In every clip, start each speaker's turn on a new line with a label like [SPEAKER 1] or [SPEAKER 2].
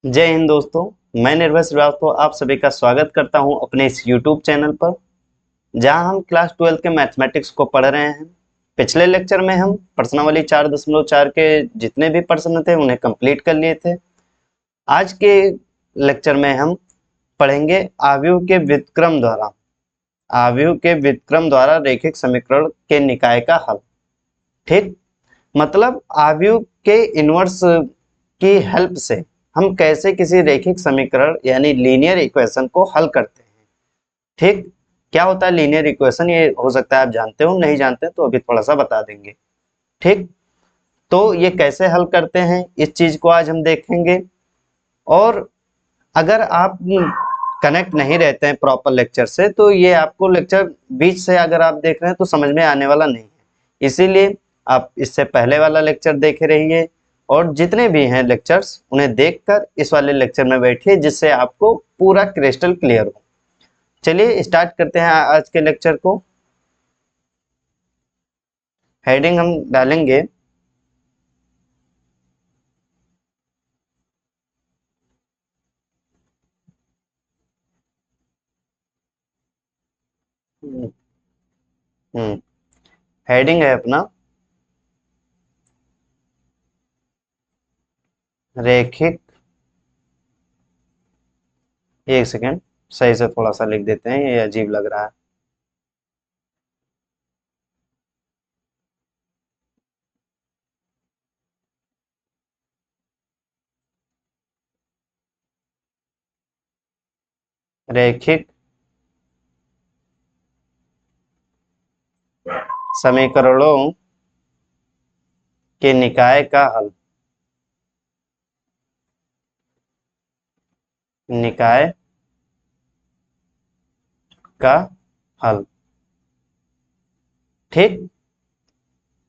[SPEAKER 1] जय हिंद दोस्तों। मैं निर्भय श्रीवास्तव आप सभी का स्वागत करता हूं अपने इस YouTube चैनल पर, जहां हम क्लास 12 के मैथमेटिक्स को पढ़ रहे हैं। पिछले लेक्चर में हम प्रश्नावली 4.4 के जितने भी प्रश्न थे उन्हें कंप्लीट कर लिए थे। आज के लेक्चर में हम पढ़ेंगे आव्यूह के व्युत्क्रम द्वारा रैखिक समीकरण के निकाय का हल। ठीक, मतलब आव्यूह के इनवर्स की हेल्प से हम कैसे किसी रैखिक समीकरण यानी लीनियर इक्वेशन को हल करते हैं। ठीक, क्या होता है लीनियर इक्वेशन, ये हो सकता है आप जानते हो, नहीं जानते तो अभी थोड़ा सा बता देंगे। ठीक, तो ये कैसे हल करते हैं इस चीज को आज हम देखेंगे। और अगर आप कनेक्ट नहीं रहते हैं प्रॉपर लेक्चर से तो ये आपको लेक्चर बीच से अगर आप देख रहे हैं तो समझ में आने वाला नहीं है। इसीलिए आप इससे पहले वाला लेक्चर देखे रहिए और जितने भी हैं लेक्चर्स उन्हें देखकर इस वाले लेक्चर में बैठिए, जिससे आपको पूरा क्रिस्टल क्लियर हो। चलिए स्टार्ट करते हैं आज के लेक्चर को। हेडिंग हम डालेंगे हेडिंग है अपना रैखिक, एक सेकेंड सही से थोड़ा सा लिख देते हैं, ये अजीब लग रहा है। रैखिक समीकरणों के निकाय का हल। निकाय का हल। ठीक,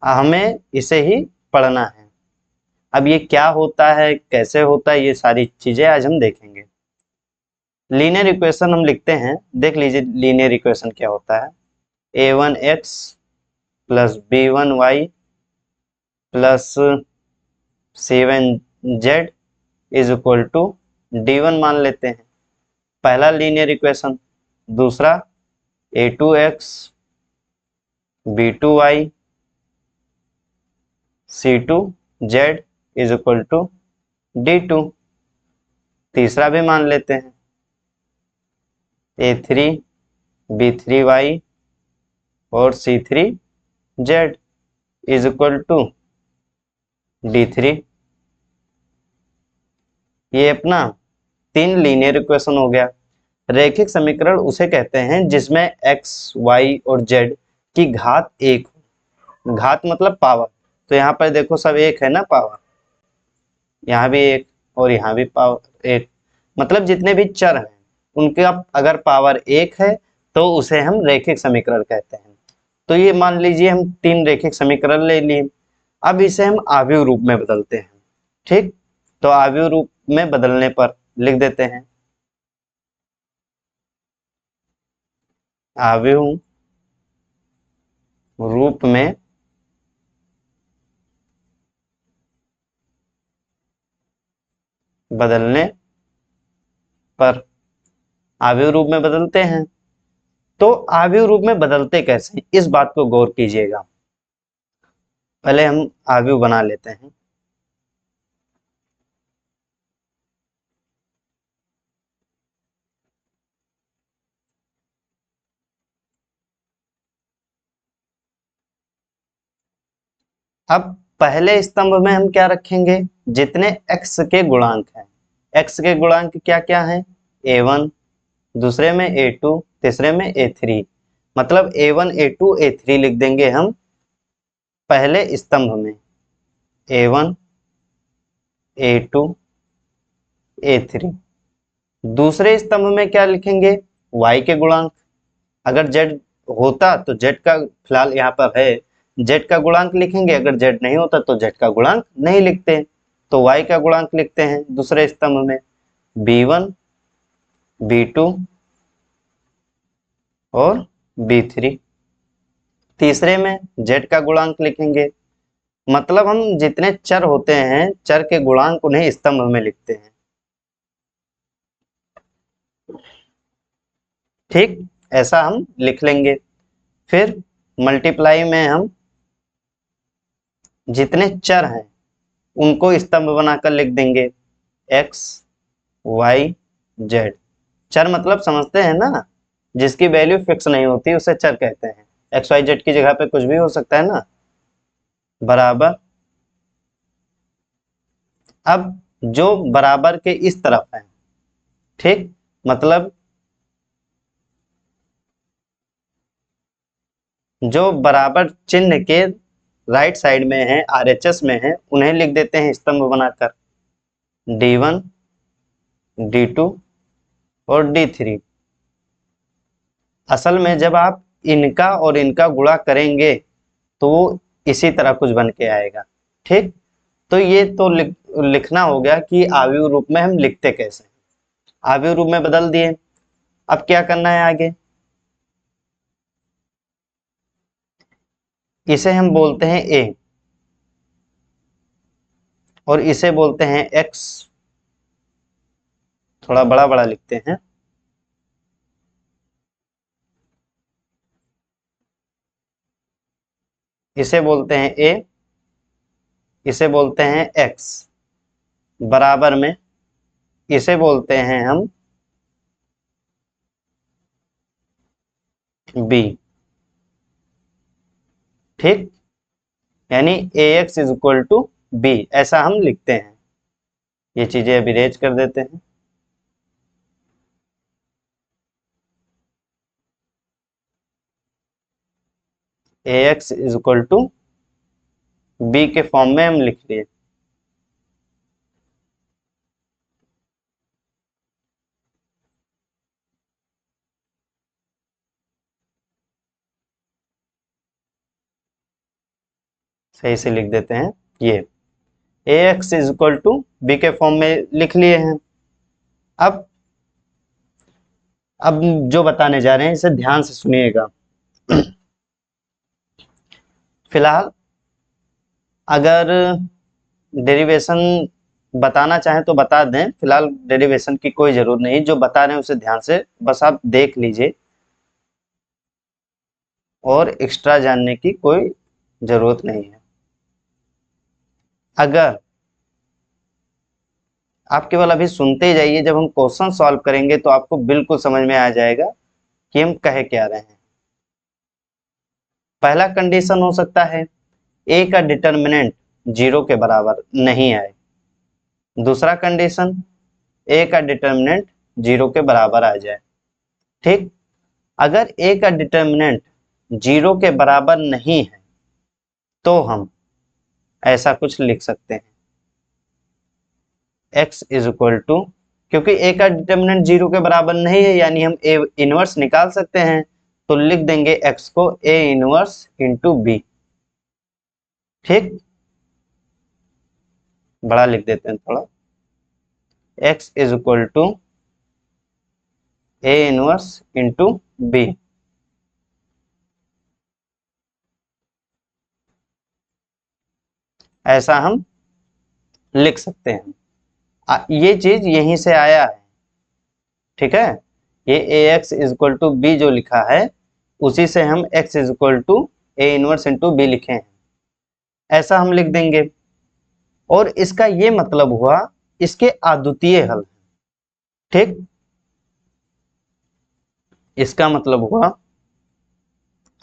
[SPEAKER 1] हमें इसे ही पढ़ना है। अब ये क्या होता है, कैसे होता है, ये सारी चीजें आज हम देखेंगे। लीनियर इक्वेशन हम लिखते हैं, देख लीजिए लीनियर इक्वेशन क्या होता है। a1x plus b1y plus 7z is equal to d1 मान लेते हैं, पहला लीनियर इक्वेशन। दूसरा a2x b2y c2z is equal to d2, तीसरा भी मान लेते हैं a3 b3y और c3z is equal to d3। ये अपना 3 लीनियर इक्वेशन हो गया। रैखिक समीकरण उसे कहते हैं जिसमें x, y और z की घात 1 हो। घात मतलब पावर, तो यहाँ पर देखो सब एक है ना, पावर यहाँ भी एक और यहाँ भी पावर एक, मतलब जितने भी चर हैं उनके अब अगर पावर 1 है तो उसे हम रैखिक समीकरण कहते हैं। तो ये मान लीजिए हम 3 रैखिक समीकरण ले लिए, अब इसे हम आव्यूह रूप में बदलते हैं। ठीक, तो आव्यूह रूप में बदलने पर लिख देते हैं आव्यूह रूप में बदलने पर, आव्यूह रूप में बदलते हैं। तो आव्यूह रूप में बदलते कैसे, इस बात को गौर कीजिएगा। पहले हम आव्यूह बना लेते हैं। अब पहले स्तंभ में हम क्या रखेंगे, जितने x के गुणांक हैं। x के गुणांक क्या क्या हैं, a1, दूसरे में a2, तीसरे में a3, मतलब a1 a2 a3 लिख देंगे हम पहले स्तंभ में। a1 a2 a3। दूसरे स्तंभ में क्या लिखेंगे, y के गुणांक। अगर z होता तो z का, फिलहाल यहाँ पर है, z का गुणांक लिखेंगे, अगर z नहीं होता तो z का गुणांक नहीं लिखते, तो y का गुणांक लिखते हैं दूसरे स्तंभ में, b1 b2 और b3। तीसरे में z का गुणांक लिखेंगे, मतलब हम जितने चर होते हैं चर के गुणांक उन्हें स्तंभ में लिखते हैं। ठीक, ऐसा हम लिख लेंगे। फिर मल्टीप्लाई में हम जितने चर हैं उनको स्तंभ बनाकर लिख देंगे, एक्स वाई जेड। चर मतलब समझते हैं ना, जिसकी वैल्यू फिक्स नहीं होती उसे चर कहते हैं। एक्स वाई जेड की जगह पे कुछ भी हो सकता है ना, बराबर। अब जो बराबर के इस तरफ है, ठीक, मतलब जो बराबर चिन्ह के राइट साइड में है, आरएचएस में है, उन्हें लिख देते हैं स्तंभ बनाकर, D1 D2 और D3। असल में जब आप इनका और इनका गुणा करेंगे तो इसी तरह कुछ बन के आएगा। ठीक, तो ये तो लिखना हो गया कि आव्यूह रूप में हम लिखते कैसे हैं। आव्यूह रूप में बदल दिए। अब क्या करना है आगे, इसे हम बोलते हैं ए और इसे बोलते हैं एक्स। थोड़ा बड़ा बड़ा लिखते हैं। इसे बोलते हैं ए, इसे बोलते हैं एक्स। बराबर में इसे बोलते हैं हम बी। ठीक, यानी A X is equal to B, ऐसा हम लिखते हैं। ये चीजें अभी रेज कर देते हैं। A X is equal to B के फॉर्म में हम लिख लिए। सही से लिख देते हैं। ये A X is equal to B के फॉर्म में लिख लिए हैं। अब अब जो बताने जा रहे हैं इसे ध्यान से सुनिएगा। फिलहाल अगर डेरिवेशन बताना चाहें तो बता दें, फिलहाल डेरिवेशन की कोई जरूरत नहीं। जो बता रहे हैं उसे ध्यान से बस आप देख लीजिए और एक्स्ट्रा जानने की कोई जरूरत नहीं है। अगर आप केवल अभी सुनते ही जाइए, जब हम क्वेश्चन सॉल्व करेंगे तो आपको बिल्कुल समझ में आ जाएगा कि हम कह क्या रहे हैं। पहला कंडीशन हो सकता है ए का डिटर्मिनेंट 0 के बराबर नहीं आए। दूसरा कंडीशन ए का डिटर्मिनेंट 0 के बराबर आ जाए। ठीक, अगर ए का डिटर्मिनेंट 0 के बराबर नहीं है तो हम ऐसा कुछ लिख सकते हैं, x इज इक्वल टू, क्योंकि a का डिटर्मिनेंट 0 के बराबर नहीं है यानी हम a इनवर्स निकाल सकते हैं, तो लिख देंगे x को a इनवर्स इंटू बी। ठीक, बड़ा लिख देते हैं थोड़ा, x is equal to a inverse into B. ऐसा हम लिख सकते हैं। ये चीज यहीं से आया है। ठीक है, ये A X is equal to B जो लिखा है उसी से हम x is equal to A inverse into B लिखे हैं। ऐसा हम लिख देंगे और इसका ये मतलब हुआ इसके अद्वितीय हल। ठीक, इसका मतलब हुआ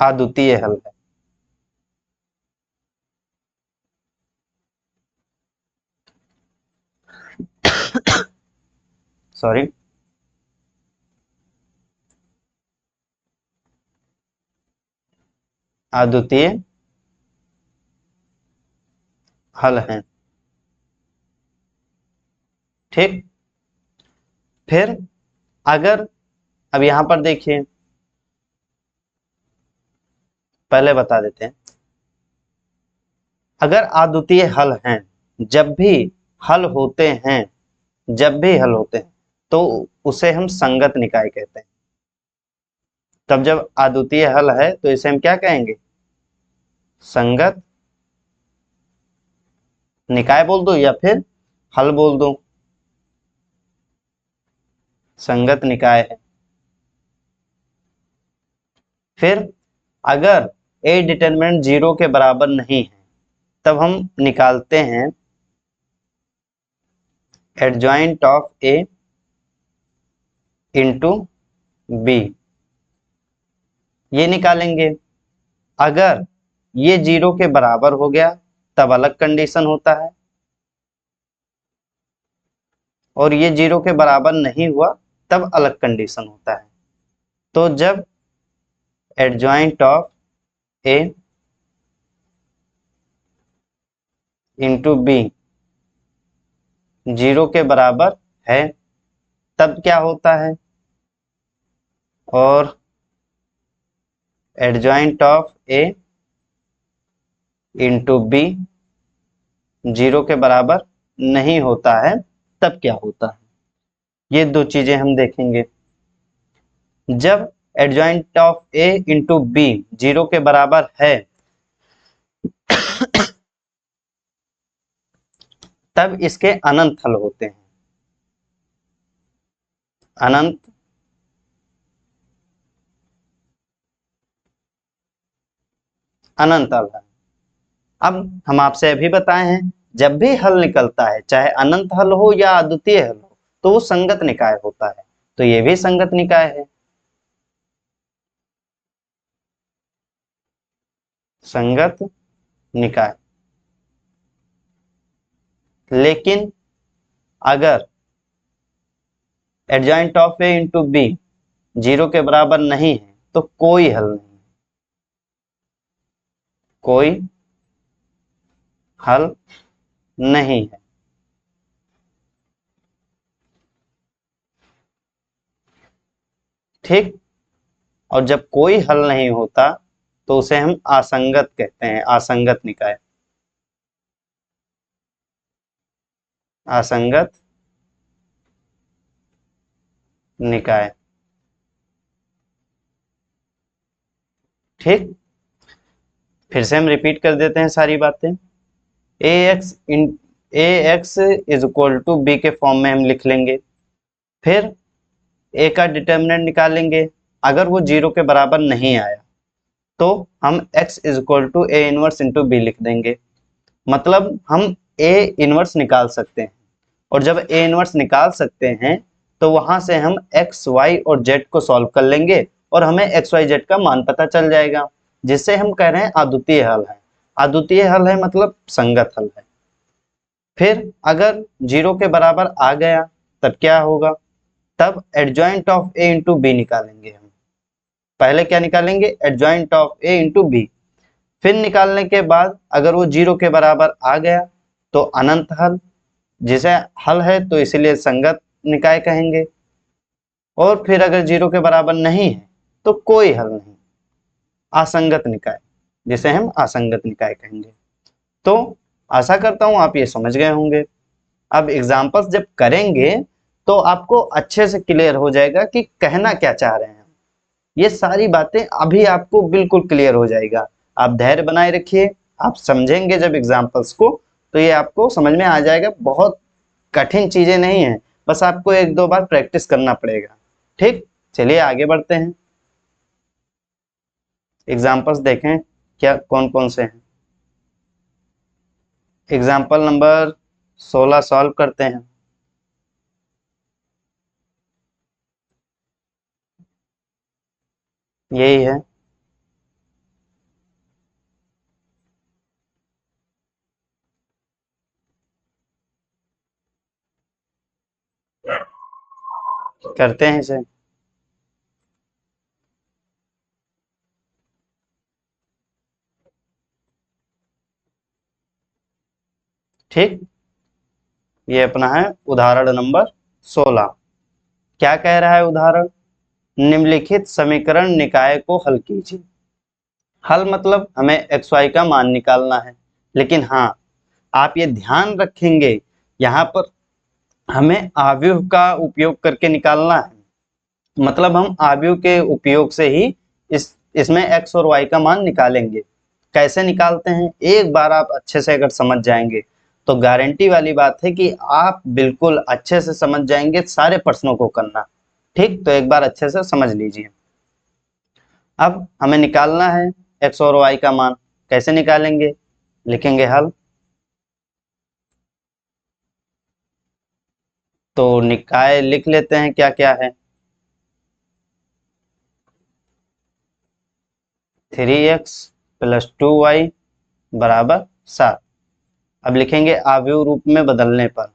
[SPEAKER 1] अद्वितीय हल है। सॉरी, अद्वितीय हल है। ठीक, फिर अगर अब यहां पर देखिए, पहले बता देते हैं, अगर अद्वितीय हल हैं, जब भी हल होते हैं, जब भी हल होते हैं तो उसे हम संगत निकाय कहते हैं। तब जब अद्वितीय हल है तो इसे हम क्या कहेंगे, संगत निकाय बोल दो या फिर हल बोल दो, संगत निकाय है। फिर अगर ए डिटरमिनेंट 0 के बराबर नहीं है तब हम निकालते हैं adjoint of A into B, ये निकालेंगे। अगर ये 0 के बराबर हो गया तब अलग कंडीशन होता है, और ये 0 के बराबर नहीं हुआ तब अलग कंडीशन होता है। तो जब adjoint of A into B 0 के बराबर है तब क्या होता है, और adjoint of A into B 0 के बराबर नहीं होता है तब क्या होता है, ये दो चीजें हम देखेंगे। जब adjoint of A into B 0 के बराबर है तब इसके अनंत हल होते हैं, अनंत अनंत हल है। अब हम आपसे अभी बताए हैं जब भी हल निकलता है चाहे अनंत हल हो या अद्वितीय हल हो तो वो संगत निकाय होता है, तो ये भी संगत निकाय है। संगत निकाय। लेकिन अगर adjoint of A into B 0 के बराबर नहीं है तो कोई हल नहीं, कोई हल नहीं है। ठीक, और जब कोई हल नहीं होता तो उसे हम असंगत कहते हैं, असंगत निकाय, असंगत निकाय। ठीक, फिर से हम रिपीट कर देते हैं सारी बातें। A X is equal to B के फॉर्म में हम लिख लेंगे। फिर ए का डिटर्मिनेंट निकालेंगे, अगर वो 0 के बराबर नहीं आया तो हम x is equal to A inverse into B लिख देंगे। मतलब हम ए इनवर्स निकाल सकते हैं, और जब ए इनवर्स निकाल सकते हैं तो वहां से हम x, y और z को सॉल्व कर लेंगे और हमें x, y, z का मान पता चल जाएगा, जिससे हम कह रहे हैं अद्वितीय हल है। अद्वितीय हल है मतलब संगत हल है। फिर अगर 0 के बराबर आ गया तब क्या होगा, तब adjoint of A into B निकालेंगे हम। पहले क्या निकालेंगे, adjoint of A into B. फिर निकालने के बाद अगर वो 0 के बराबर आ गया तो अनंत हल, जिसे हल है तो इसलिए संगत निकाय कहेंगे। और फिर अगर 0 के बराबर नहीं है तो कोई हल नहीं, असंगत निकाय, जिसे हम असंगत निकाय कहेंगे। तो आशा करता हूं आप ये समझ गए होंगे। अब एग्जाम्पल्स जब करेंगे तो आपको अच्छे से क्लियर हो जाएगा कि कहना क्या चाह रहे हैं। ये सारी बातें अभी आपको बिल्कुल क्लियर हो जाएगा। आप धैर्य बनाए रखिए, आप समझेंगे जब एग्जाम्पल्स को तो ये आपको समझ में आ जाएगा। बहुत कठिन चीजें नहीं है, बस आपको एक दो बार प्रैक्टिस करना पड़ेगा। ठीक, चलिए आगे बढ़ते हैं। एग्जाम्पल्स देखें क्या कौन कौन से हैं। एग्जाम्पल नंबर 16 सॉल्व करते हैं। यही है, करते हैं इसे। ठीक, ये अपना है उदाहरण नंबर 16। क्या कह रहा है उदाहरण, निम्नलिखित समीकरण निकाय को हल कीजिए। हल मतलब हमें एक्स वाई का मान निकालना है, लेकिन हाँ आप ये ध्यान रखेंगे यहाँ पर हमें आव्यूह का उपयोग करके निकालना है। मतलब हम आव्यूह के उपयोग से ही इसमें एक्स और वाई का मान निकालेंगे। कैसे निकालते हैं एक बार आप अच्छे से अगर समझ जाएंगे तो गारंटी वाली बात है कि आप बिल्कुल अच्छे से समझ जाएंगे सारे प्रश्नों को करना। ठीक, तो एक बार अच्छे से समझ लीजिए। अब हमें निकालना है x और y का मान। कैसे निकालेंगे? लिखेंगे हल। तो निकाय लिख लेते हैं क्या क्या है। 3x + 2y बराबर 7। अब लिखेंगे आव्यूह रूप में बदलने पर।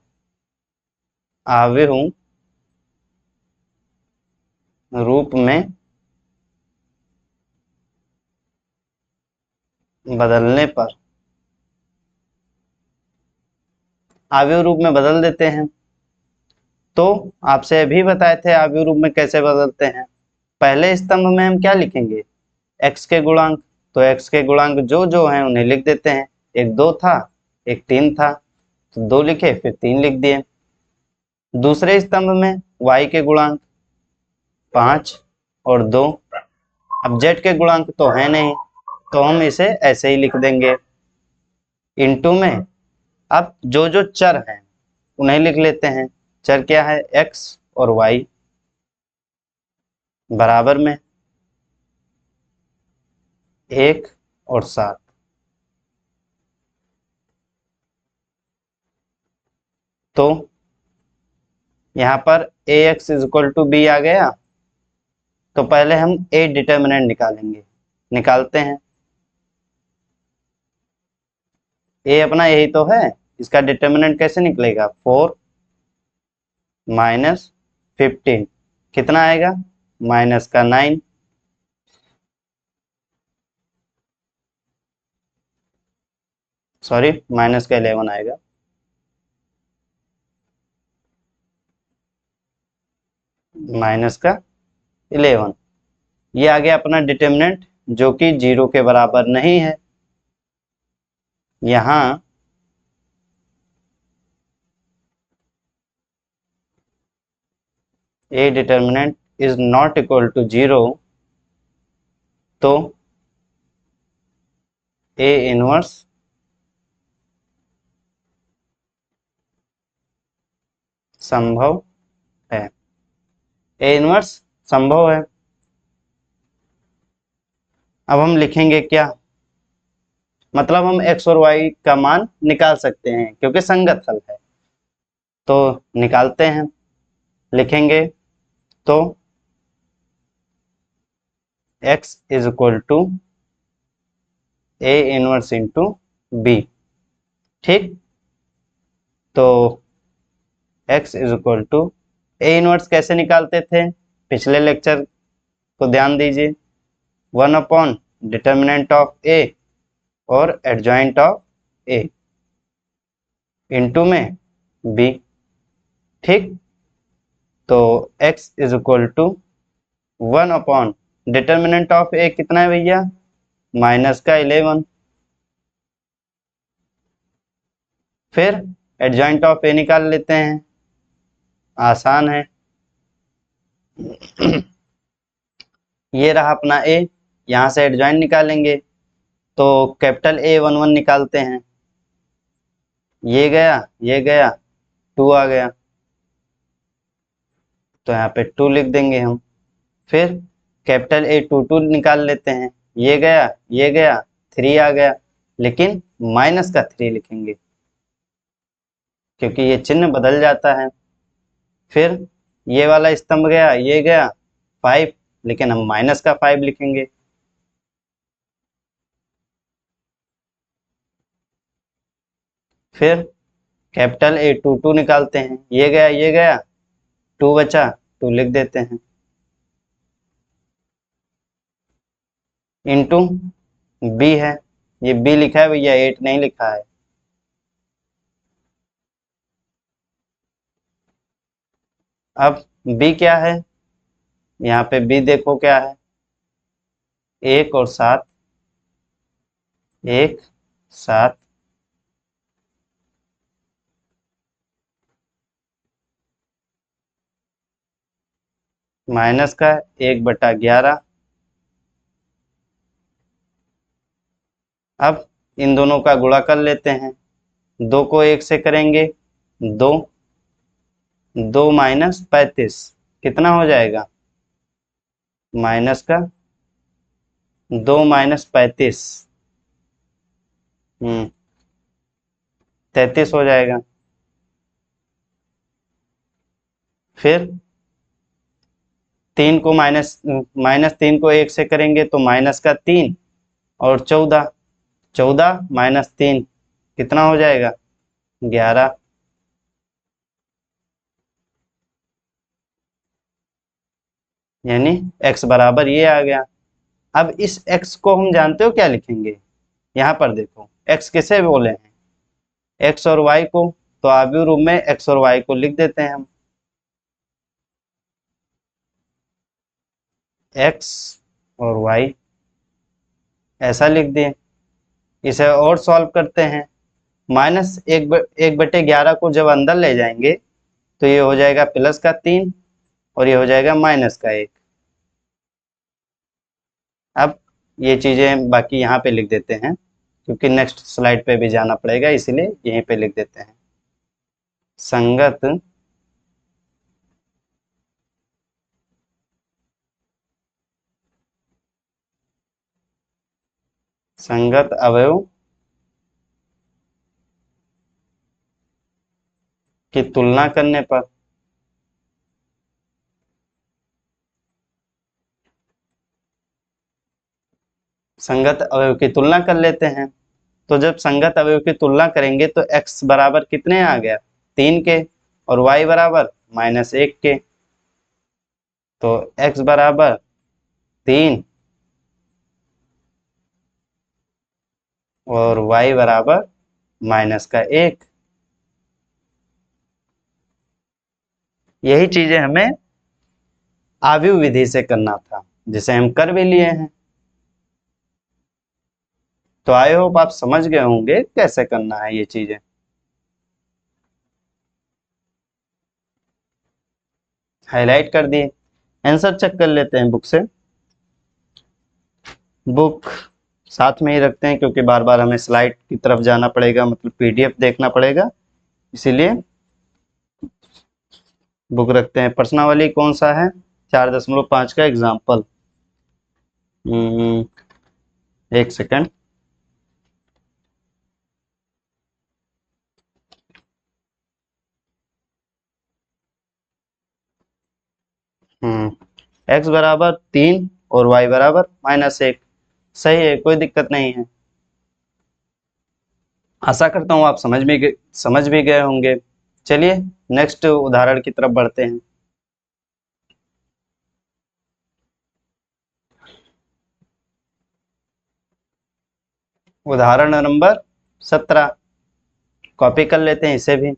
[SPEAKER 1] आव्यूह रूप में बदलने पर आव्यूह रूप में बदल देते हैं। तो आपसे अभी बताए थे आव्यूह रूप में कैसे बदलते हैं। पहले स्तंभ में हम क्या लिखेंगे? x के गुणांक। तो x के गुणांक जो जो हैं उन्हें लिख देते हैं। एक 2 था, एक 3 था, तो 2 लिखे, फिर 3 लिख दिए। दूसरे स्तंभ में y के गुणांक 5 और 2। अब z के गुणांक तो है नहीं, तो हम इसे ऐसे ही लिख देंगे। इनटू में अब जो जो चर हैं उन्हें लिख लेते हैं। चर क्या है? x और y बराबर में 1 और 7। तो यहाँ पर ax = b आ गया। तो पहले हम a डिटर्मिनेंट निकालेंगे। निकालते हैं। a अपना यही तो है। इसका डिटर्मिनेंट कैसे निकलेगा? 4 - 15 कितना आएगा? माइनस का 9। सॉरी, माइनस का 11 आएगा। माइनस का 11 ये आ गया अपना डिटर्मिनेंट, जो कि 0 के बराबर नहीं है। यहाँ a determinant is not equal to 0, तो a इनवर्स संभव है। a इनवर्स संभव है। अब हम लिखेंगे क्या? मतलब हम x और y का मान निकाल सकते हैं क्योंकि संगत हल है। तो निकालते हैं। लिखेंगे तो x = a inverse into b। ठीक। तो x = a इनवर्स कैसे निकालते थे? पिछले लेक्चर को ध्यान दीजिए। 1 डिटर्मिनेंट ऑफ a और एडजॉइंट ऑफ a इंटू में b। ठीक। तो x = 1 डिटर्मिनेंट ऑफ a कितना है भैया? माइनस का 11। फिर एडजॉइंट ऑफ a निकाल लेते हैं। आसान है। ये रहा अपना a। यहाँ से एडजॉइंट निकालेंगे। तो कैपिटल A11 निकालते हैं। ये गया, ये गया, 2 आ गया, तो यहाँ पे 2 लिख देंगे हम। फिर कैपिटल A22 निकाल लेते हैं। ये गया, ये गया, 3 आ गया, लेकिन माइनस का 3 लिखेंगे क्योंकि ये चिन्ह बदल जाता है। फिर ये वाला स्तंभ गया, ये गया, 5, लेकिन हम माइनस का 5 लिखेंगे। फिर कैपिटल A22 निकालते हैं। ये गया, ये गया, 2 बचा, 2 लिख देते हैं। इंटू b है। ये b लिखा है भैया, 8 नहीं लिखा है। अब b क्या है? यहाँ पे b देखो क्या है? 1 और 7, 1 7 माइनस का 1/11। अब इन दोनों का गुणा कर लेते हैं। 2 को 1 से करेंगे, 2 2 - 35 कितना हो जाएगा? माइनस का 2 - 35, 33 हो जाएगा। फिर 3 को 1 से करेंगे तो -3 और 14, 14 - 3 कितना हो जाएगा? 11। यानी x बराबर ये आ गया। अब इस x को हम जानते हो क्या लिखेंगे? यहाँ पर देखो x किसे बोले हैं? x और y को। तो आव्यूह रूप में x और y को लिख देते हैं हम। x और y ऐसा लिख दिए। इसे और सॉल्व करते हैं। -1/11 को जब अंदर ले जाएंगे तो ये हो जाएगा +3 और ये हो जाएगा -1। अब ये चीजें बाकी यहाँ पे लिख देते हैं क्योंकि नेक्स्ट स्लाइड पे भी जाना पड़ेगा, इसीलिए यहीं पे लिख देते हैं। संगत संगत अवयव की तुलना करने पर संगत अवयव की तुलना कर लेते हैं। तो जब संगत अवयव की तुलना करेंगे तो x बराबर कितने आ गया? 3 के और y बराबर -1 के। तो x बराबर 3 और y बराबर -1। यही चीजें हमें आव्यूह विधि से करना था, जिसे हम कर भी लिए हैं। तो आई होप आप समझ गए होंगे कैसे करना है ये चीजें। हाईलाइट कर दिए। आंसर चेक कर लेते हैं बुक से। बुक साथ में ही रखते हैं क्योंकि बार बार हमें स्लाइड की तरफ जाना पड़ेगा, मतलब पीडीएफ देखना पड़ेगा, इसीलिए बुक रखते हैं। प्रश्नावली कौन सा है? 4.5 का एग्जाम्पल। एक सेकंड। x बराबर 3 और y बराबर -1। सही है, कोई दिक्कत नहीं है। आशा करता हूँ आप समझ भी गए होंगे। चलिए नेक्स्ट उदाहरण की तरफ बढ़ते हैं। उदाहरण नंबर 17 कॉपी कर लेते हैं इसे भी।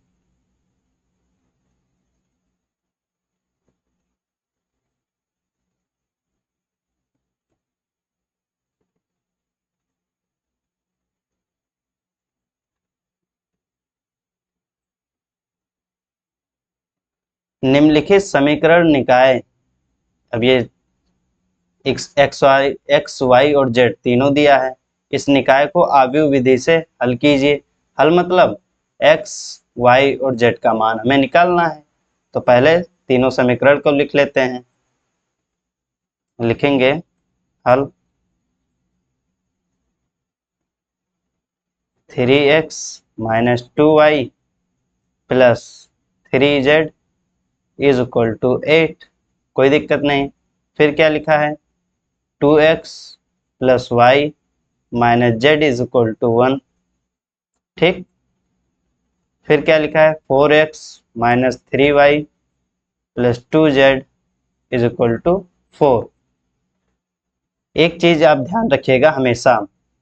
[SPEAKER 1] निम्नलिखित समीकरण निकाय, अब ये एक्स वाई और जेड तीनों दिया है। इस निकाय को आव्यूह विधि से हल कीजिए। हल मतलब एक्स वाई और जेड का मान हमें निकालना है। तो पहले तीनों समीकरण को लिख लेते हैं। लिखेंगे हल 3x - 2y plus 3z is equal to 8। कोई दिक्कत नहीं। फिर क्या लिखा है? 2x plus Y minus Z is equal to 1। ठीक। फिर क्या लिखा है? 4x - 3y plus 2z is equal to 4। एक चीज आप ध्यान रखिएगा हमेशा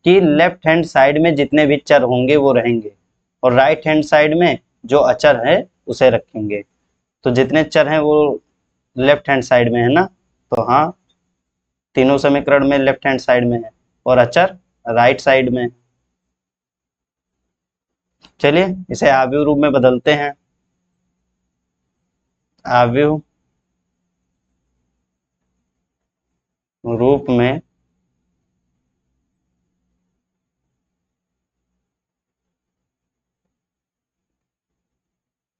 [SPEAKER 1] कि लेफ्ट हैंड साइड में जितने भी चर होंगे वो रहेंगे और राइट हैंड साइड में जो अचर है उसे रखेंगे। तो जितने चर हैं वो लेफ्ट हैंड साइड में है ना, तो हाँ तीनों समीकरण में लेफ्ट हैंड साइड में है और अचर राइट साइड में है। चलिए इसे आव्यूह रूप में बदलते हैं। आव्यूह रूप में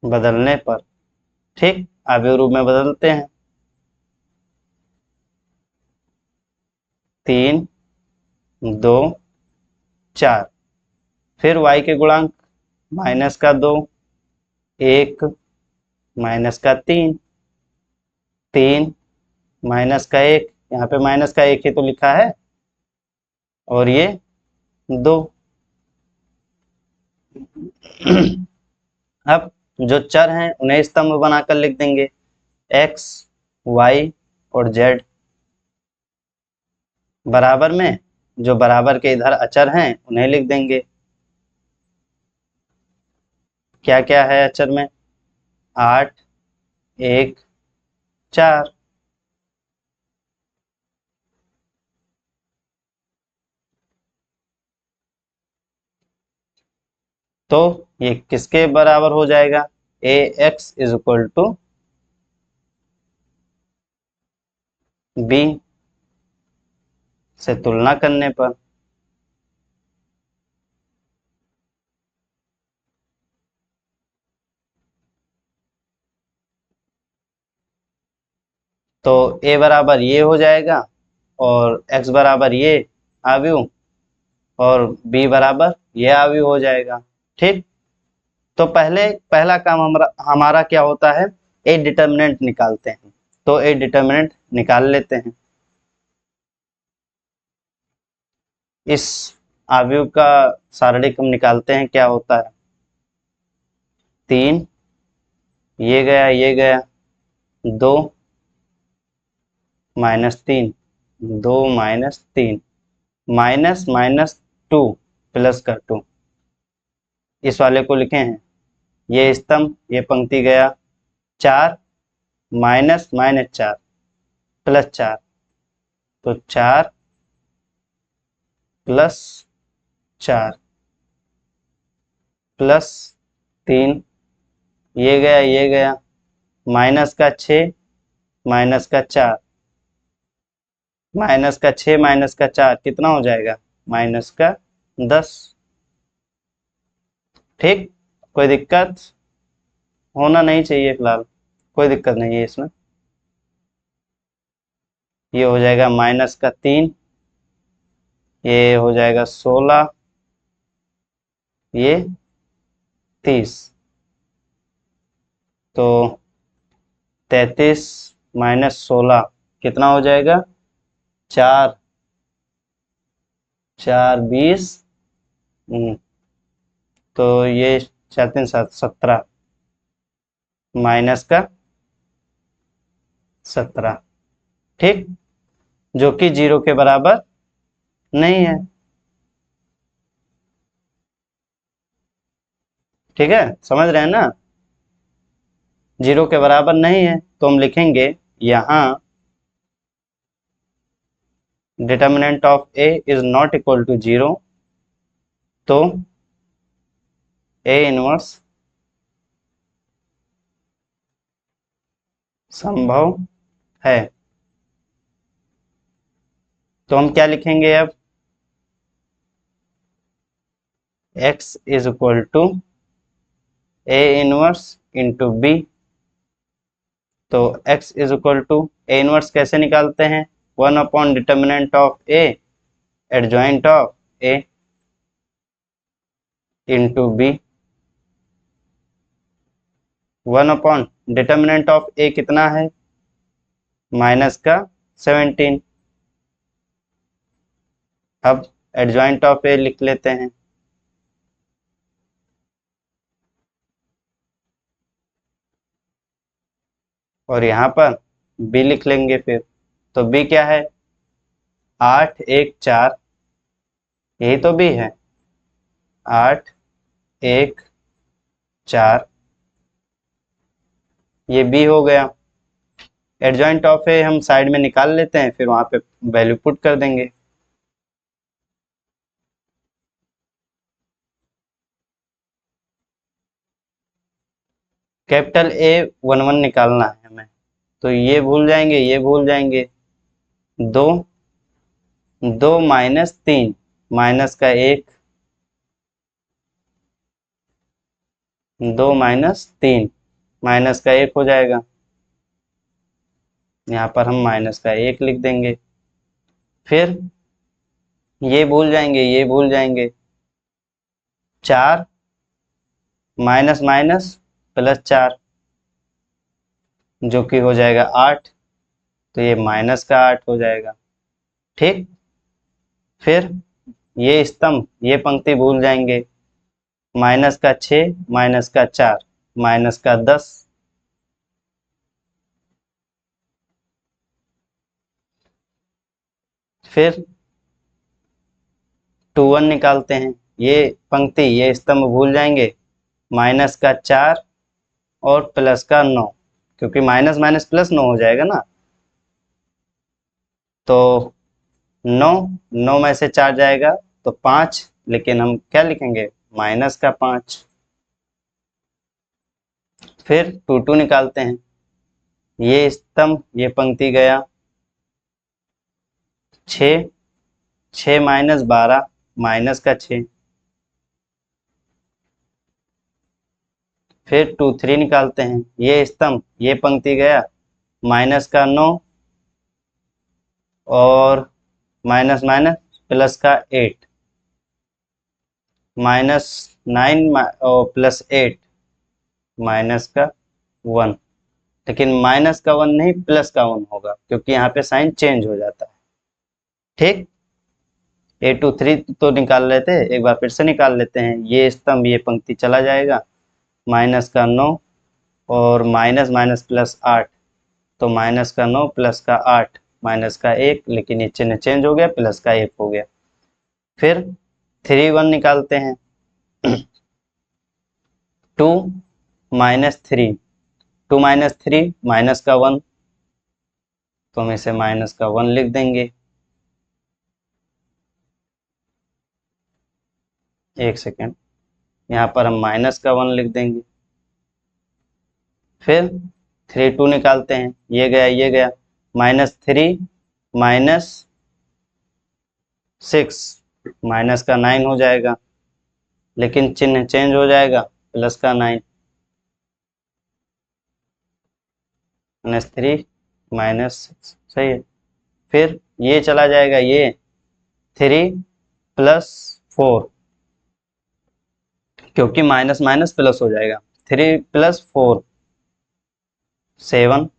[SPEAKER 1] बदलने पर, ठीक, आव्यूह रूप में बदलते हैं। 3 2 4, फिर y के गुणांक माइनस का 2, 1 माइनस का 3, 3 माइनस का 1, यहाँ पे माइनस का 1 ही तो लिखा है, और ये 2। अब जो चर हैं उन्हें स्तंभ बनाकर लिख देंगे, x, y और z। बराबर में जो बराबर के इधर अचर हैं उन्हें लिख देंगे। क्या क्या है अचर में? 8, 1, 4। तो ये किसके बराबर हो जाएगा? A X is equal to B से तुलना करने पर। तो ए बराबर ये हो जाएगा और एक्स बराबर ये आव्यूह और बी बराबर ये आव्यूह हो जाएगा। ठीक, तो पहला काम हमारा क्या होता है? ए डिटर्मिनेंट निकालते हैं। तो ए डिटर्मिनेंट निकाल लेते हैं। इस आव्यूह का शारीरिक हम निकालते हैं, क्या होता है? 3, ये गया 2 -3, 2 -3, माइनस माइनस 2 प्लस का 2, इस वाले को लिखे हैं। ये स्तंभ, ये पंक्ति गया 4 माइनस माइनस 4 प्लस 4, तो 4 प्लस 4 प्लस 3, ये गया माइनस का 6 माइनस का 4, माइनस का 6 माइनस का 4 कितना हो जाएगा? माइनस का 10। ठीक, कोई दिक्कत होना नहीं चाहिए फिलहाल, कोई दिक्कत नहीं है इसमें। ये हो जाएगा माइनस का 3, ये हो जाएगा 16, ये 30, तो 33 माइनस 16 कितना हो जाएगा? 4, 4 20, तो ये 4 3 7 17 माइनस का 17। ठीक, जो कि 0 के बराबर नहीं है। ठीक है, समझ रहे हैं ना? 0 के बराबर नहीं है, तो हम लिखेंगे यहाँ determinant of A is not equal to 0, तो ए इनवर्स संभव है। तो हम क्या लिखेंगे अब? x is equal to A inverse into B. तो x is equal to A inverse कैसे निकालते हैं? 1 upon determinant of A adjoint of A into B. 1 upon determinant of A कितना है? माइनस का 17। अब एडजॉइंट ऑफ ए लिख लेते हैं। और यहाँ पर b लिख लेंगे फिर। तो b क्या है? 8 1 4, यही तो b है। 8 1 4, ये b हो गया। एडजॉइंट ऑफ ए हम साइड में निकाल लेते हैं, फिर वहां पे वैल्यू पुट कर देंगे। कैपिटल ए 1 1 निकालना है हमें, तो ये भूल जाएंगे, ये भूल जाएंगे। 2 2 माइनस 3 माइनस का 1, 2 माइनस 3 माइनस का 1 हो जाएगा। यहाँ पर हम माइनस का 1 लिख देंगे। फिर ये भूल जाएंगे, ये भूल जाएंगे। 4 माइनस माइनस प्लस 4 जो कि हो जाएगा 8, तो ये माइनस का 8 हो जाएगा। ठीक। फिर ये स्तंभ, ये पंक्ति भूल जाएंगे। माइनस का 6 माइनस का 4 माइनस का 10। फिर 2 1 निकालते हैं। ये पंक्ति, ये स्तंभ भूल जाएंगे। माइनस का 4 और प्लस का 9, क्योंकि माइनस माइनस प्लस 9 हो जाएगा ना। तो 9, 9 में से 4 जाएगा तो 5, लेकिन हम क्या लिखेंगे, माइनस का 5। फिर 2 2 निकालते हैं। ये स्तंभ, ये पंक्ति गया। 6, 6 माइनस 12 माइनस का 6। फिर 2 3 निकालते हैं। ये स्तंभ, ये पंक्ति गया। माइनस का 9 और माइनस माइनस प्लस का 8। माइनस 9 और प्लस 8 माइनस का 1। लेकिन माइनस का 1 नहीं, प्लस का 1 होगा, क्योंकि यहाँ पे साइन चेंज हो जाता है। ठीक। 8 2 3 तो निकाल लेते, एक बार फिर से निकाल लेते हैं। ये स्तंभ, ये पंक्ति चला जाएगा। माइनस का 9 और माइनस माइनस प्लस 8, तो माइनस का 9 प्लस का 8 माइनस का 1, लेकिन ये चिन्ह चेंज हो गया, प्लस का 1 हो गया। फिर 3 1 निकालते हैं। 2 माइनस 3, 2 माइनस 3 माइनस का 1, तो हम इसे माइनस का 1 लिख देंगे। एक सेकेंड, यहाँ पर हम माइनस का 1 लिख देंगे। फिर 3 2 निकालते हैं। ये गया, ये गया। माइनस 3 माइनस 6 माइनस का 9 हो जाएगा, लेकिन चिन्ह चेंज हो जाएगा, प्लस का 9। -3 -6, सही है। फिर ये चला जाएगा, ये 3 प्लस 4, क्योंकि माइनस माइनस प्लस हो जाएगा। 3 प्लस 4 7,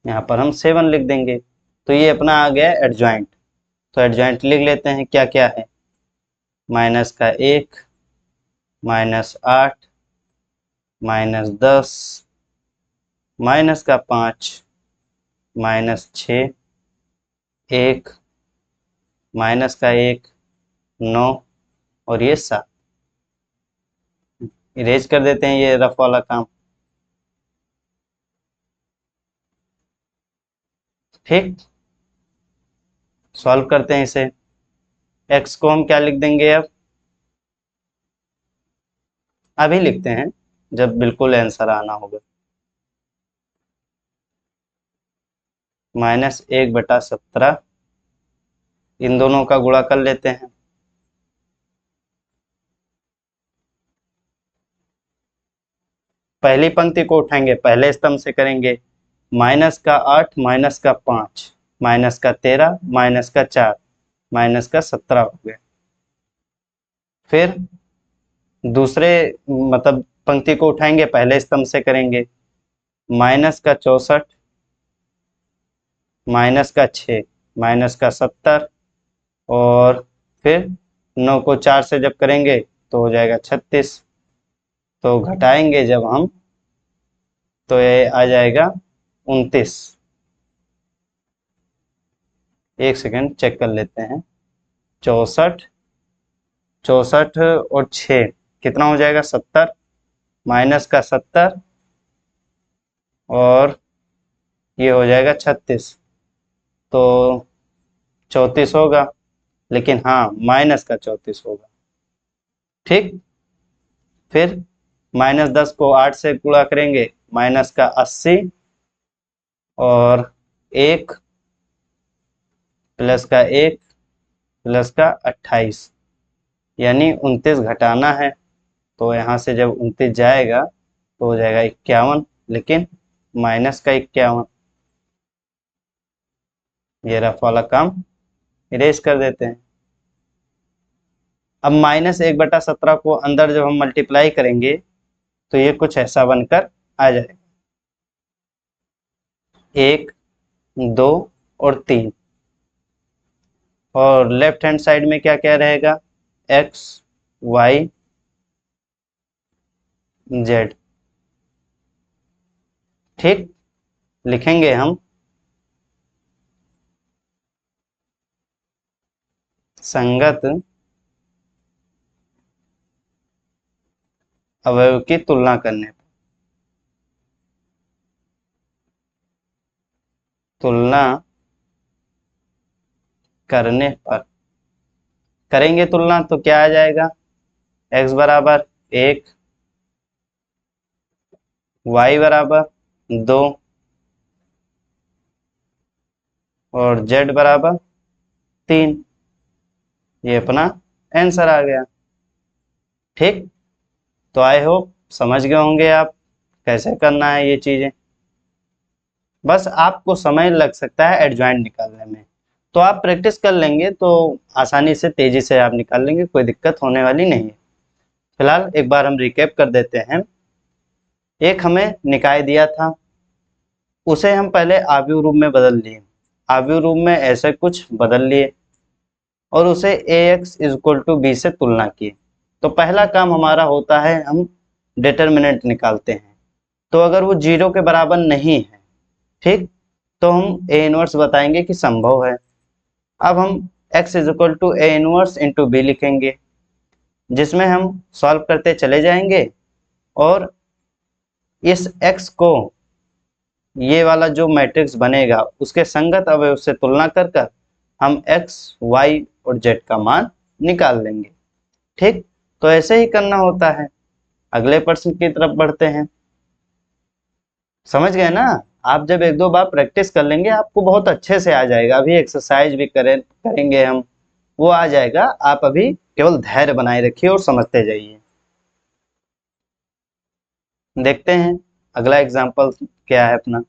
[SPEAKER 1] यहाँ पर हम 7 लिख देंगे। तो ये अपना आ गया एडजॉइंट। तो एडजॉइंट लिख लेते हैं, क्या क्या है। माइनस का 1 -8 -10 माइनस का 5 -6 1 माइनस का 1 9 और ये 7। इरेज कर देते हैं ये रफ वाला काम। ठीक। सॉल्व करते हैं इसे। x को हम क्या लिख देंगे अब, अभी लिखते हैं जब बिल्कुल आंसर आना होगा। -1/17, इन दोनों का गुणा कर लेते हैं। पहली पंक्ति को उठाएंगे, पहले स्तंभ से करेंगे। माइनस का 8 माइनस का 5 माइनस का 13 माइनस का 4 माइनस का 17 हो गया। फिर दूसरे मतलब पंक्ति को उठाएंगे, पहले स्तंभ से करेंगे। माइनस का 64 माइनस का 6 माइनस का 70 और फिर 9 को 4 से जब करेंगे तो हो जाएगा 36। तो घटाएंगे जब हम, तो ये आ जाएगा 29। एक सेकंड चेक कर लेते हैं। 64, 64 और 6 कितना हो जाएगा, 70 माइनस का 70 और ये हो जाएगा 36, तो 34 होगा, लेकिन हाँ माइनस का 34 होगा। ठीक। फिर -10 को 8 से गुणा करेंगे, माइनस का 80 और 1 प्लस का 1 प्लस का 28, यानी 29 घटाना है। तो यहाँ से जब 29 जाएगा तो हो जाएगा 51, लेकिन माइनस का 51। ये रफ वाला काम इरेज कर देते हैं। अब -1/17 को अंदर जब हम मल्टीप्लाई करेंगे तो ये कुछ ऐसा बनकर आ जाएगा, 1, 2 और 3। और लेफ्ट हैंड साइड में क्या क्या रहेगा, x, y, z। ठीक, लिखेंगे हम संगत अवयव की तुलना करने पर, तुलना करने पर करेंगे तुलना तो क्या आ जाएगा, x बराबर 1, y बराबर 2 और z बराबर 3। ये अपना आंसर आ गया। ठीक, तो आई होप समझ गए होंगे आप कैसे करना है ये चीजें। बस आपको समय लग सकता है एडजॉइंट निकालने में, तो आप प्रैक्टिस कर लेंगे तो आसानी से तेजी से आप निकाल लेंगे, कोई दिक्कत होने वाली नहीं है। फिलहाल एक बार हम रिकैप कर देते हैं। एक हमें निकाय दिया था, उसे हम पहले आव्यूह रूप में बदल लिए, आव्यूह रूप में ऐसे कुछ बदल लिए और उसे ax = b से तुलना किए। तो पहला काम हमारा होता है, हम डिटर्मिनेंट निकालते हैं। तो अगर वो 0 के बराबर नहीं है, ठीक, तो हम a इनवर्स बताएंगे कि संभव है। अब हम x = a inverse into b लिखेंगे, जिसमें हम सॉल्व करते चले जाएंगे और इस x को, ये वाला जो मैट्रिक्स बनेगा उसके संगत अवयव से तुलना कर कर हम x, y और z का मान निकाल लेंगे। ठीक, तो ऐसे ही करना होता है। अगले प्रश्न की तरफ बढ़ते हैं। समझ गए ना, आप जब एक दो बार प्रैक्टिस कर लेंगे आपको बहुत अच्छे से आ जाएगा। अभी एक्सरसाइज भी करेंगे हम, वो आ जाएगा। आप अभी केवल धैर्य बनाए रखिए और समझते जाइए। देखते हैं अगला एग्जाम्पल क्या है अपना।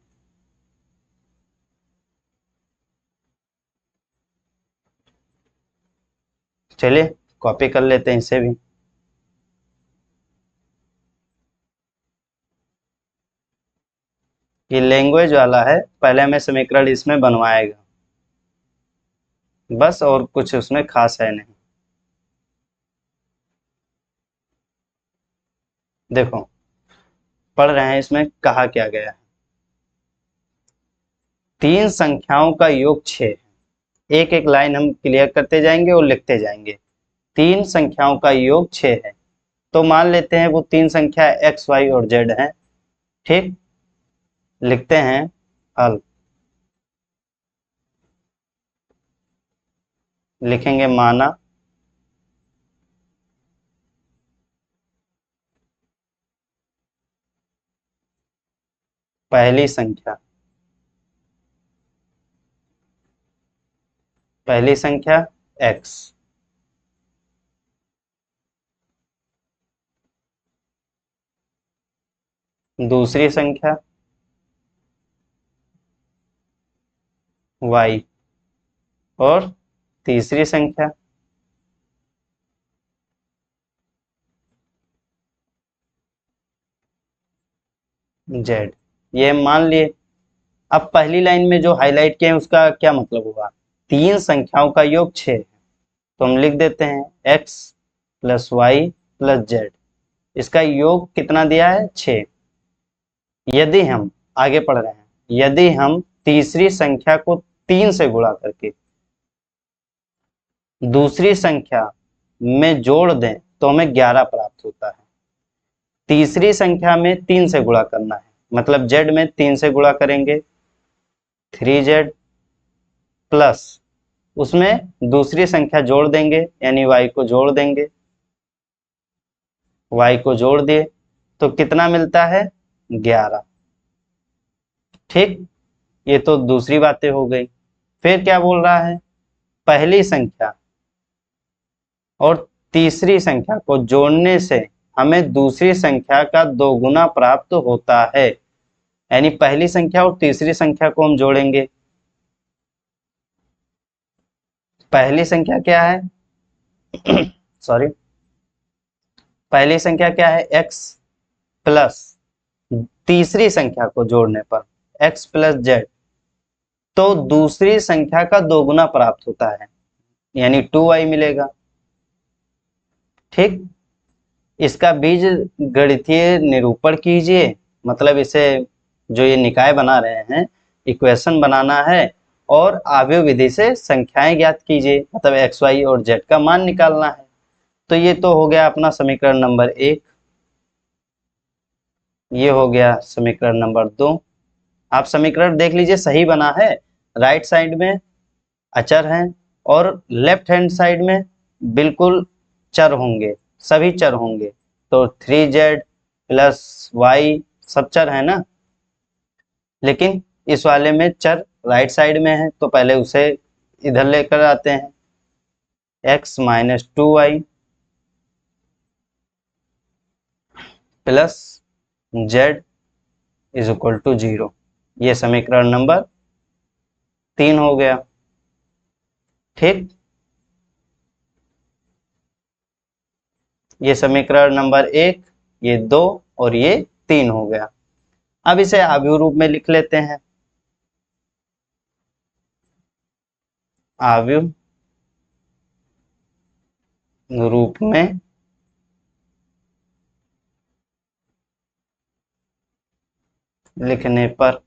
[SPEAKER 1] चलिए कॉपी कर लेते हैं इसे भी। ये लैंग्वेज वाला है, पहले हमें समीकरण इसमें बनवाएगा बस, और कुछ उसमें खास है नहीं। देखो पढ़ रहे हैं, इसमें कहा क्या गया है, 3 संख्याओं का योग 6 है। एक एक लाइन हम क्लियर करते जाएंगे और लिखते जाएंगे। 3 संख्याओं का योग 6 है, तो मान लेते हैं वो 3 संख्या x, y और z है। ठीक, लिखते हैं हल। लिखेंगे माना पहली संख्या, पहली संख्या x, दूसरी संख्या y और तीसरी संख्या z। ये मान लिए। अब पहली लाइन में जो हाईलाइट किए हैं उसका क्या मतलब हुआ, 3 संख्याओं का योग 6 है, तो हम लिख देते हैं x + y + z। इसका योग कितना दिया है, 6। यदि हम आगे पढ़ रहे हैं, यदि हम तीसरी संख्या को 3 से गुणा करके दूसरी संख्या में जोड़ दें तो हमें 11 प्राप्त होता है। तीसरी संख्या में 3 से गुणा करना है, मतलब z में 3 से गुणा करेंगे 3z प्लस उसमें दूसरी संख्या जोड़ देंगे, यानी y को जोड़ देंगे, y को जोड़ दिए तो कितना मिलता है, 11। ठीक, ये तो दूसरी बातें हो गई। फिर क्या बोल रहा है, पहली संख्या और तीसरी संख्या को जोड़ने से हमें दूसरी संख्या का 2 गुना प्राप्त होता है। यानी पहली संख्या और तीसरी संख्या को हम जोड़ेंगे, पहली संख्या क्या है? सॉरी, पहली संख्या क्या है? x प्लस तीसरी संख्या को जोड़ने पर x प्लस जेड, तो दूसरी संख्या का दोगुना प्राप्त होता है, यानी 2y मिलेगा। ठीक, इसका बीज गणितीय निरूपण कीजिए, मतलब इसे जो ये निकाय बना रहे हैं, इक्वेशन बनाना है और आव्यूह विधि से संख्याएं ज्ञात कीजिए, मतलब एक्स वाई और जेड का मान निकालना है। तो ये तो हो गया अपना समीकरण नंबर 1, ये हो गया समीकरण नंबर 2। आप समीकरण देख लीजिए, सही बना है। राइट साइड में अचर हैं और लेफ्ट हैंड साइड में बिल्कुल चर होंगे, सभी चर होंगे। तो 3z प्लस वाई सब चर है ना, लेकिन इस वाले में चर राइट साइड में है, तो पहले उसे इधर लेकर आते हैं। x minus 2y plus z is equal to 0, ये समीकरण नंबर 3 हो गया। ठीक, ये समीकरण नंबर 1, ये 2 और ये 3 हो गया। अब इसे आव्यूह रूप में लिख लेते हैं। आव्यूह रूप में लिखने पर,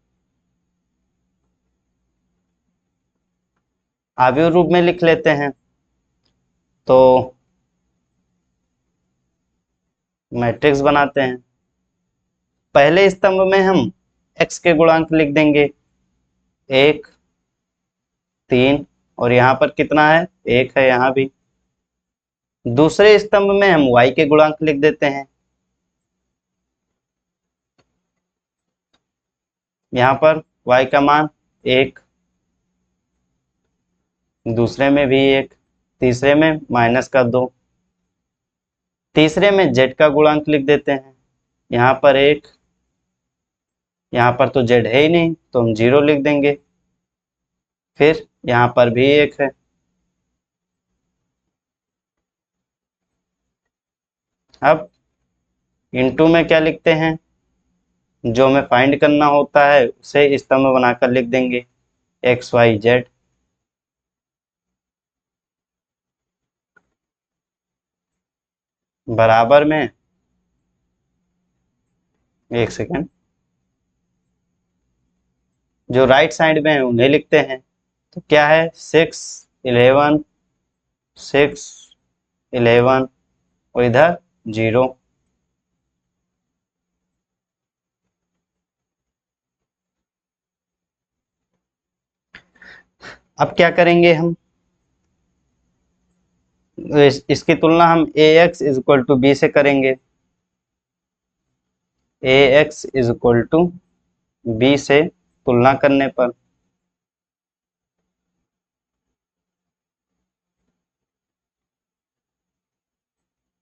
[SPEAKER 1] आव्यूह रूप में लिख लेते हैं। तो मैट्रिक्स बनाते हैं। पहले स्तंभ में हम x के गुणांक लिख देंगे, 1 3, और यहाँ पर कितना है? 1 है यहाँ भी। दूसरे स्तंभ में हम y के गुणांक लिख देते हैं, यहाँ पर y का मान 1, दूसरे में भी 1, तीसरे में -2, तीसरे में z का गुणांक लिख देते हैं, यहाँ पर 1, यहाँ पर तो z है ही नहीं तो हम 0 लिख देंगे, फिर यहाँ पर भी 1 है। अब इनटू में क्या लिखते हैं? जो हमें फाइंड करना होता है उसे स्तंभ बनाकर लिख देंगे, एक्स वाई जेड। बराबर में, एक सेकेंड, जो राइट साइड में है उन्हें लिखते हैं। तो क्या है? 6 11 6 11 और इधर 0। अब क्या करेंगे हम? इसकी तुलना हम ax is equal to B से करेंगे, ax is equal to B से तुलना करने पर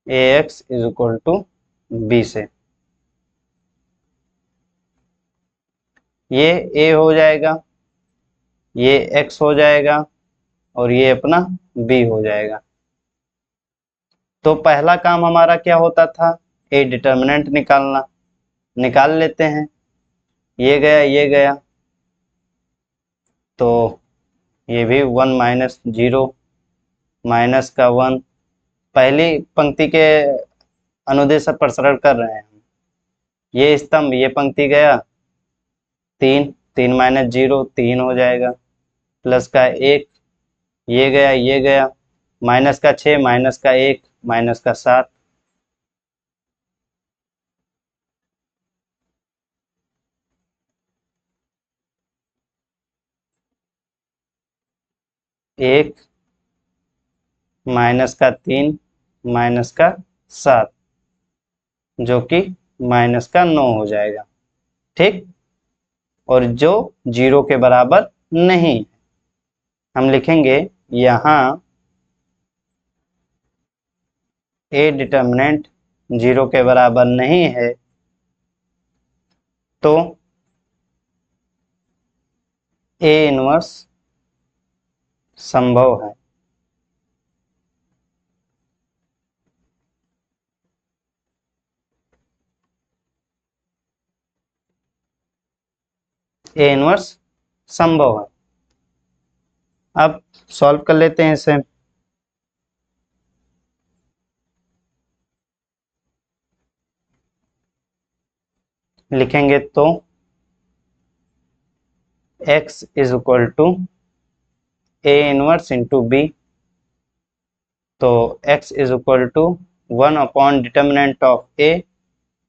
[SPEAKER 1] ax is equal to B से, ये a हो जाएगा, ये x हो जाएगा और ये अपना b हो जाएगा। तो पहला काम हमारा क्या होता था? a डिटर्मिनेंट निकालना, निकाल लेते हैं। ये गया, ये गया, तो ये भी 1 माइनस 0 माइनस का 1, पहली पंक्ति के अनुदेश प्रसरण कर रहे हैं हम। ये स्तंभ, ये पंक्ति गया 3, 3 माइनस 0 3 हो जाएगा, प्लस का 1, ये गया, ये गया, माइनस का 6 माइनस का 1 माइनस का 7, एक माइनस का 3 माइनस का 7, जो कि माइनस का 9 हो जाएगा। ठीक, और जो 0 के बराबर नहीं, हम लिखेंगे यहाँ a डिटर्मिनेंट 0 के बराबर नहीं है, तो a इनवर्स संभव है। ए इनवर्स संभव है। अब सॉल्व कर लेते हैं इसे। लिखेंगे तो x is equal to A inverse into B, तो x is equal to 1 determinant of A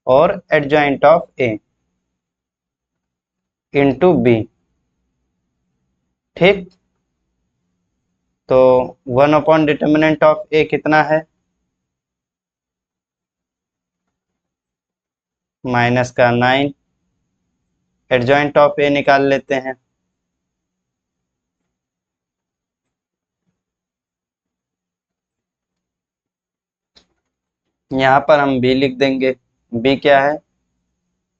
[SPEAKER 1] और adjoint of A into B. ठीक, तो 1 डिटर्मिनेंट ऑफ ए कितना है, माइनस का 9। एडजॉइंट ऑफ ए निकाल लेते हैं। यहाँ पर हम b लिख देंगे। b क्या है,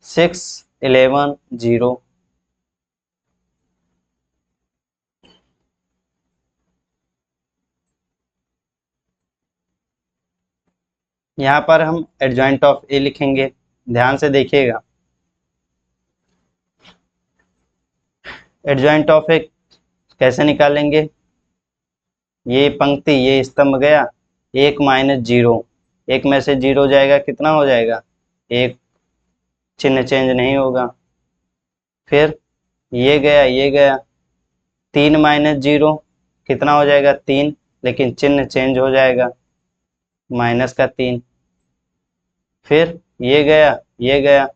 [SPEAKER 1] 6 11 0। यहाँ पर हम एडजॉइंट ऑफ ए लिखेंगे। ध्यान से देखिएगा, एडजॉइंट ऑफ ए कैसे निकालेंगे। ये पंक्ति, ये स्तंभ गया, 1 माइनस 0, 1 में से 0 जाएगा, कितना हो जाएगा, 1, चिन्ह चेंज नहीं होगा। फिर ये गया, ये गया, 3 माइनस 0 कितना हो जाएगा, 3, लेकिन चिन्ह चेंज हो जाएगा, माइनस का 3। फिर ये गया, ये गया,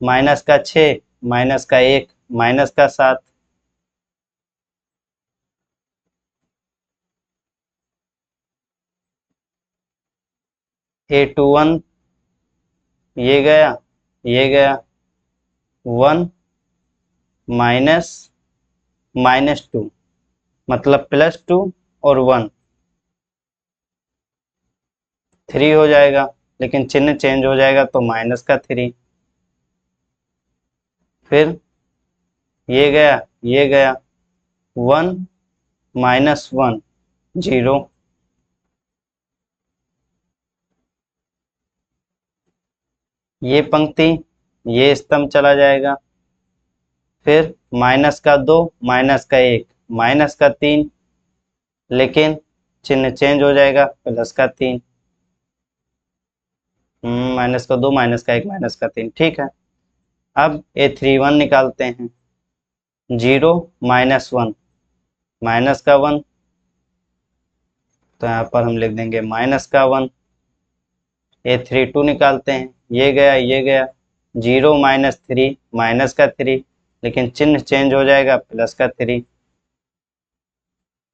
[SPEAKER 1] माइनस का 6, माइनस का 1, माइनस का 7। A21 ये गया, ये गया, 1 माइनस -2 मतलब +2 और 1 3 हो जाएगा, लेकिन चिन्ह चेंज हो जाएगा तो माइनस का 3। फिर ये गया, ये गया, 1 -1 0। ये पंक्ति, ये स्तंभ चला जाएगा। फिर माइनस का 2, माइनस का 1, माइनस का 3, लेकिन चिन्ह चेंज हो जाएगा, प्लस का 3। माइनस का 2, माइनस का 1, माइनस का 3। ठीक है, अब A31 निकालते हैं। 0 -1, माइनस का 1, तो यहाँ पर हम लिख देंगे माइनस का 1। A32 निकालते हैं। ये गया, ये गया, 0 -3, माइनस का 3, लेकिन चिन्ह चेंज हो जाएगा, प्लस का 3।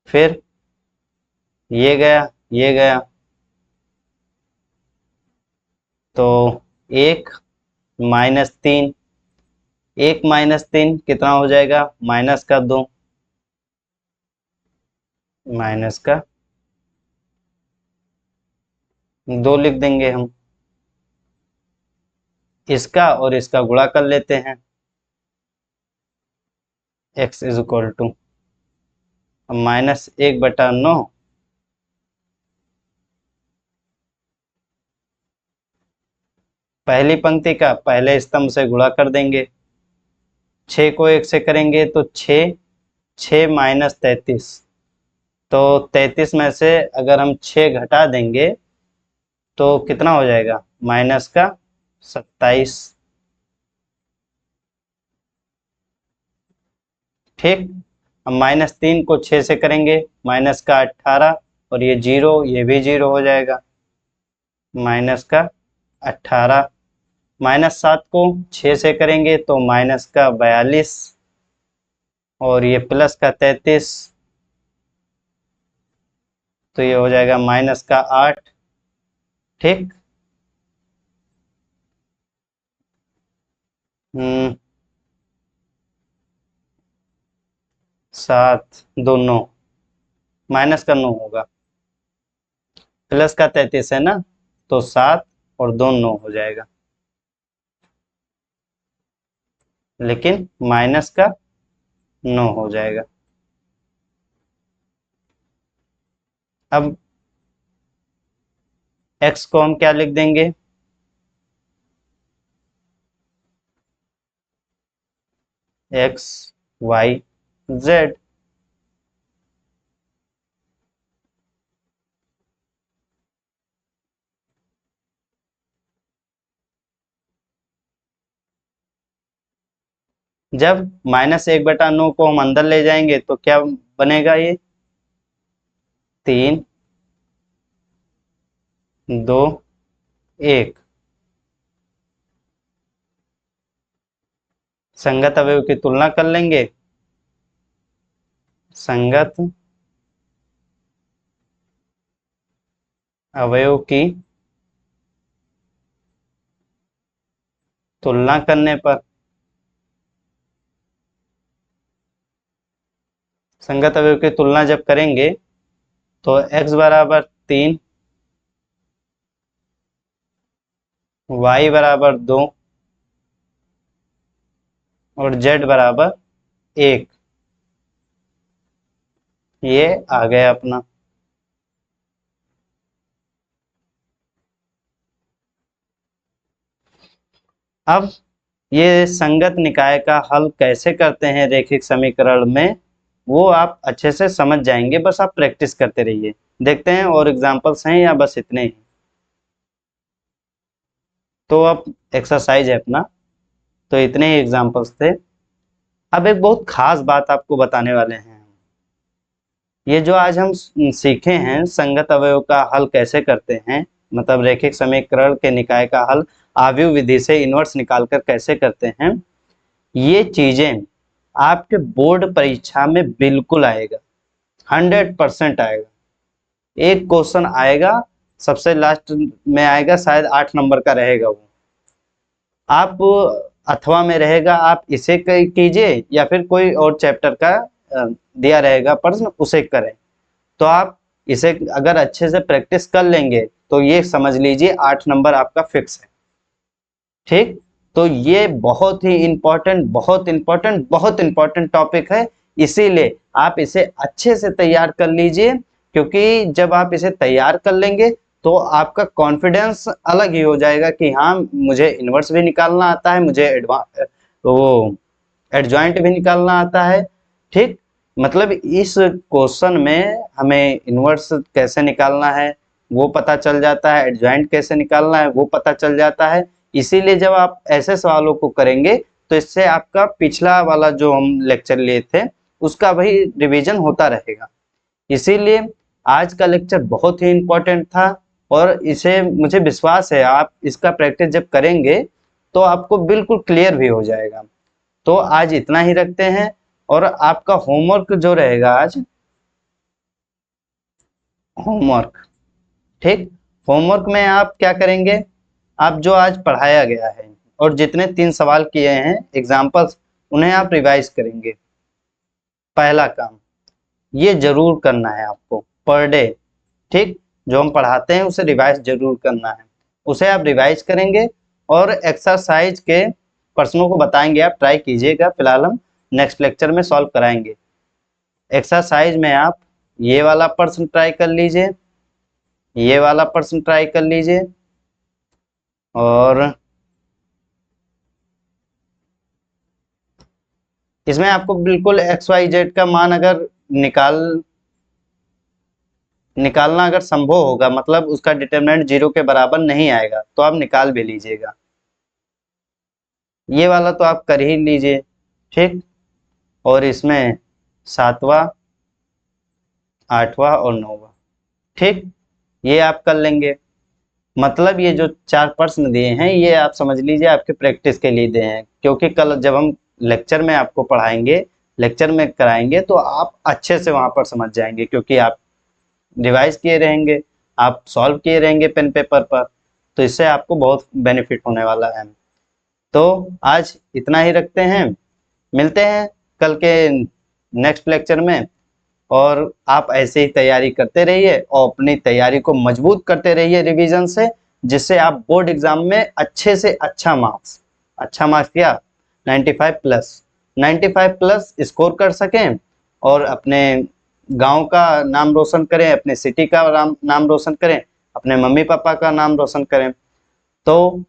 [SPEAKER 1] फिर ये गया, ये गया, तो 1 -3, 1 -3 कितना हो जाएगा, माइनस का 2, माइनस का 2 लिख देंगे हम। इसका और इसका गुणा कर लेते हैं। x इज इक्वल टू -1/9 पहली पंक्ति का पहले स्तंभ से गुणा कर देंगे। 6 को 1 से करेंगे तो 6, 6 -33, तो 33 में से अगर हम 6 घटा देंगे तो कितना हो जाएगा, माइनस का 27। ठीक, हम -3 को 6 से करेंगे, माइनस का 18, और ये 0, ये भी 0 हो जाएगा, माइनस का 18। -7 को 6 से करेंगे तो माइनस का 42, और ये प्लस का 33, तो ये हो जाएगा माइनस का 8। ठीक, 7 2 9, माइनस का 9 होगा, प्लस का 33 है ना, तो 7 और 2 9 हो जाएगा, लेकिन माइनस का 9 हो जाएगा। अब x को हम क्या लिख देंगे, एक्स वाई जेड। जब -1/9 को हम अंदर ले जाएंगे तो क्या बनेगा? ये 3 2 1। संगत अवयव की तुलना कर लेंगे। संगत अवयव की तुलना करने पर, संगत अवयव की तुलना जब करेंगे तो x बराबर 3, y बराबर 2 और z बराबर 1, ये आ गया अपना। अब ये संगत निकाय का हल कैसे करते हैं रैखिक समीकरण में, वो आप अच्छे से समझ जाएंगे, बस आप प्रैक्टिस करते रहिए। देखते हैं और एग्जांपल्स हैं या बस इतने ही? तो अब एक्सरसाइज है अपना, तो इतने ही एग्जांपल्स थे। अब एक बहुत खास बात आपको बताने वाले हैं। ये जो आज हम सीखे हैं संगत अवयव का हल कैसे करते हैं, मतलब रैखिक समीकरण के निकाय का हल आव्यूह विधि से इनवर्स निकालकर कैसे करते हैं, ये चीजें आपके बोर्ड परीक्षा में बिल्कुल आएगा, 100% आएगा। एक क्वेश्चन आएगा, सबसे लास्ट में आएगा, शायद 8 नंबर का रहेगा वो। आप अथवा में रहेगा, आप इसे कीजिए या फिर कोई और चैप्टर का दिया रहेगा प्रश्न, उसे करें। तो आप इसे अगर अच्छे से प्रैक्टिस कर लेंगे तो ये समझ लीजिए 8 नंबर आपका फिक्स है। ठीक, तो ये बहुत ही इंपॉर्टेंट, बहुत इंपॉर्टेंट, बहुत इंपॉर्टेंट टॉपिक है, इसीलिए आप इसे अच्छे से तैयार कर लीजिए। क्योंकि जब आप इसे तैयार कर लेंगे तो आपका कॉन्फिडेंस अलग ही हो जाएगा कि हाँ, मुझे इनवर्स भी निकालना आता है, मुझे वो एडजॉइंट भी निकालना आता है। ठीक, मतलब इस क्वेश्चन में हमें इनवर्स कैसे निकालना है वो पता चल जाता है, एडजॉइंट कैसे निकालना है वो पता चल जाता है। इसीलिए जब आप ऐसे सवालों को करेंगे तो इससे आपका पिछला वाला जो हम लेक्चर लिए थे उसका वही रिवीजन होता रहेगा। इसीलिए आज का लेक्चर बहुत ही इम्पोर्टेंट था और इसे मुझे विश्वास है आप इसका प्रैक्टिस जब करेंगे तो आपको बिल्कुल क्लियर भी हो जाएगा। तो आज इतना ही रखते हैं और आपका होमवर्क जो रहेगा आज, होमवर्क, ठीक, होमवर्क में आप क्या करेंगे, आप जो आज पढ़ाया गया है और जितने 3 सवाल किए हैं एग्जाम्पल्स, उन्हें आप रिवाइज करेंगे। पहला काम ये जरूर करना है आपको पर डे, ठीक, जो हम पढ़ाते हैं उसे रिवाइज जरूर करना है, उसे आप रिवाइज करेंगे और एक्सरसाइज के प्रश्नों को बताएंगे, आप ट्राई कीजिएगा। फिलहाल हम नेक्स्ट लेक्चर में सॉल्व कराएंगे। एक्सरसाइज में आप ये वाला प्रश्न ट्राई कर लीजिए, ये वाला प्रश्न ट्राई कर लीजिए, और इसमें आपको बिल्कुल एक्स वाई जेड का मान अगर निकालना अगर संभव होगा, मतलब उसका डिटरमिनेंट 0 के बराबर नहीं आएगा तो आप निकाल भी लीजिएगा। ये वाला तो आप कर ही लीजिए, ठीक, और इसमें 7वां 8वां और 9वां, ठीक, ये आप कर लेंगे। मतलब ये जो 4 प्रश्न दिए हैं ये आप समझ लीजिए आपके प्रैक्टिस के लिए दिए हैं, क्योंकि कल जब हम लेक्चर में आपको पढ़ाएंगे, लेक्चर में कराएंगे तो आप अच्छे से वहां पर समझ जाएंगे, क्योंकि आप रिवाइज किए रहेंगे, आप सॉल्व किए रहेंगे पेन पेपर पर, तो इससे आपको बहुत बेनिफिट होने वाला है। तो आज इतना ही रखते हैं, मिलते हैं कल के नेक्स्ट लेक्चर में, और आप ऐसे ही तैयारी करते रहिए और अपनी तैयारी को मजबूत करते रहिए रिवीजन से, जिससे आप बोर्ड एग्जाम में अच्छे से अच्छा मार्क्स क्या 95 प्लस 95 प्लस स्कोर कर सकें और अपने गांव का नाम रोशन करें, अपने सिटी का नाम रोशन करें, अपने मम्मी पापा का नाम रोशन करें। तो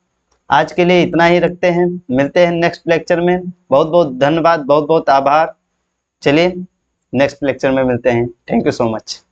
[SPEAKER 1] आज के लिए इतना ही रखते हैं, मिलते हैं नेक्स्ट लेक्चर में। बहुत बहुत धन्यवाद, बहुत बहुत आभार। चलिए नेक्स्ट लेक्चर में मिलते हैं। Thank you so much.